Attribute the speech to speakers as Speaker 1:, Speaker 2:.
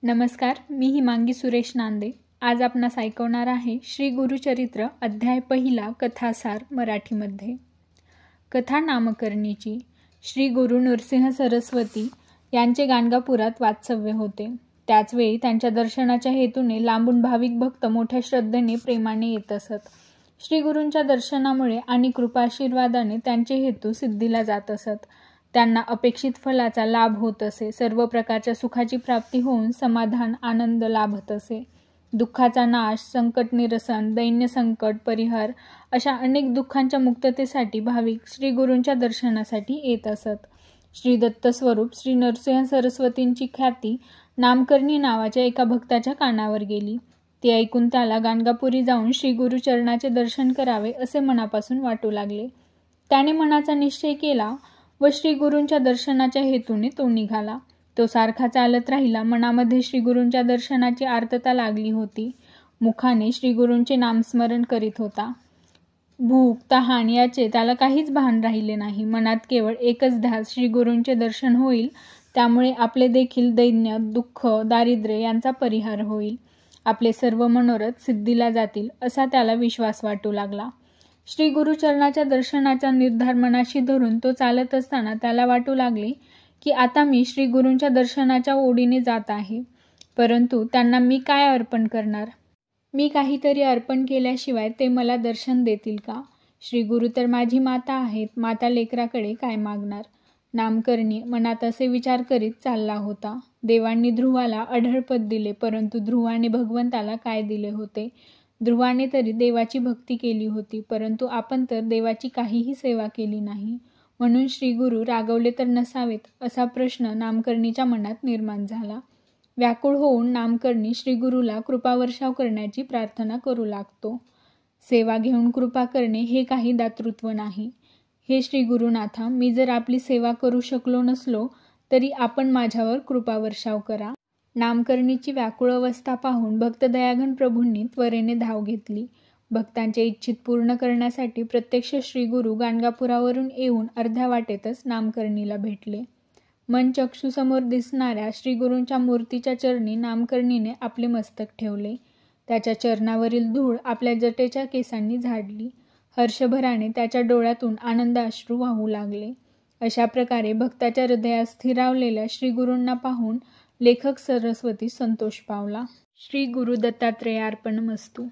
Speaker 1: नमस्कार, मी हिमांगी सुरेश नांदे। आज आपणास ऐकवणार आहे श्री गुरुचरित्र अध्याय पहिला कथासार मराठीमध्ये। कथा नामकरणीची। श्री गुरु नृसिंह सरस्वती यांचे गाणगापुरात वास्तव्य होते। त्याचवेळी त्यांच्या दर्शनाच्या हेतूने लांबून भाविक भक्त मोठ्या श्रद्धेने प्रेमाने येत असत। श्री गुरूंच्या दर्शनामुळे आणि कृपाशीर्वादाने त्यांचे हेतू सिद्धीला जात असत। त्यांना अपेक्षित फलाचा लाभ होत असे। सर्व प्रकारच्या सुखाची प्राप्ती होऊन समाधान आनंद लाभत असे। दुःखाचा नाश, संकट निरसन, दैन्य संकट परिहार अशा अनेक दुःखांच्या मुक्ततेसाठी भाविक श्री गुरूंच्या दर्शनासाठी येत असत। श्री दत्त स्वरूप श्री नरसिंह सरस्वतींची ख्याती नामकर्णी नावाच्या एका भक्ताच्या कानावर गेली। ती ऐकून त्याला गाणगापुरी जाऊन श्री गुरुचरणाचे दर्शन करावे असे मनापासून वाटू लागले। त्याने मनाचा निश्चय केला व श्री गुरूंच्या दर्शनाच्या हेतूने तो निघाला। तो सारखा चालत राहिला। मनामध्ये श्री गुरूंच्या दर्शनाची आर्तता लागली होती। मुखाने श्री गुरूंचे नामस्मरण करीत होता। भूक तहान याचे त्याला काहीच भान राहिले नाही। मनात केवळ एकच ध्यास, श्री गुरूंचे दर्शन होईल, त्यामुळे आपले देखील दैन्य दुःख दारिद्र्य यांचा परिहार होईल, आपले सर्व मनोरथ सिद्धीला जातील असा त्याला विश्वास वाटू लागला। श्री गुरुचरणाच्या दर्शनाचा निर्धार मनाशी धरून तो चालत असताना त्याला वाटू लागले की आता मी श्री गुरूंच्या दर्शनाच्या ओढीने जात आहे, परंतु त्यांना मी काय अर्पण करणार? मी काहीतरी अर्पण केल्याशिवाय ते मला दर्शन देतील का? श्री गुरु तर माझी माता आहेत, माता लेकराकडे काय मागणार? नामकर्णी मनात असे विचार करीत चालला होता। देवांनी ध्रुवाला अढळपद दिले, परंतु ध्रुवाने भगवंताला काय दिले होते? ध्रुवाने तरी देवाची भक्ती केली होती, परंतु आपण तर देवाची काहीही सेवा केली नाही, म्हणून श्री गुरु रागवले तर नसावेत असा प्रश्न नामकर्णीच्या मनात निर्माण झाला। व्याकुळ होऊन नामकर्णी श्री गुरुला कृपावर्षाव करण्याची प्रार्थना करू लागतो। सेवा घेऊन कृपा करणे हे काही दातृत्व नाही। हे श्री गुरुनाथा, मी जर आपली सेवा करू शकलो नसलो तरी आपण माझ्यावर कृपावर्षाव करा। नामकर्णीची व्याकुळ अवस्था पाहून भक्त दयाघन प्रभूंनी त्वरेने धाव घेतली। भक्तांचे इच्छित पूर्ण करण्यासाठी प्रत्यक्ष श्री गुरु गाणगापुरावरून येऊन अर्ध्या वाटेतच नामकर्णीला भेटले। मन चक्षुसमोर दिसणाऱ्या श्री गुरूंच्या मूर्तीच्या चरणी नामकर्णीने आपले मस्तक ठेवले। त्याच्या चरणावरील धूळ आपल्या जटेच्या केसांनी झाडली। हर्षभराने त्याच्या डोळ्यातून आनंदाश्रू वाहू लागले। अशा प्रकारे भक्ताच्या हृदयात स्थिरावलेल्या श्री गुरूंना पाहून लेखक सरस्वती संतोष पावला। श्री गुरु दत्तात्रेयार्पणमस्तु।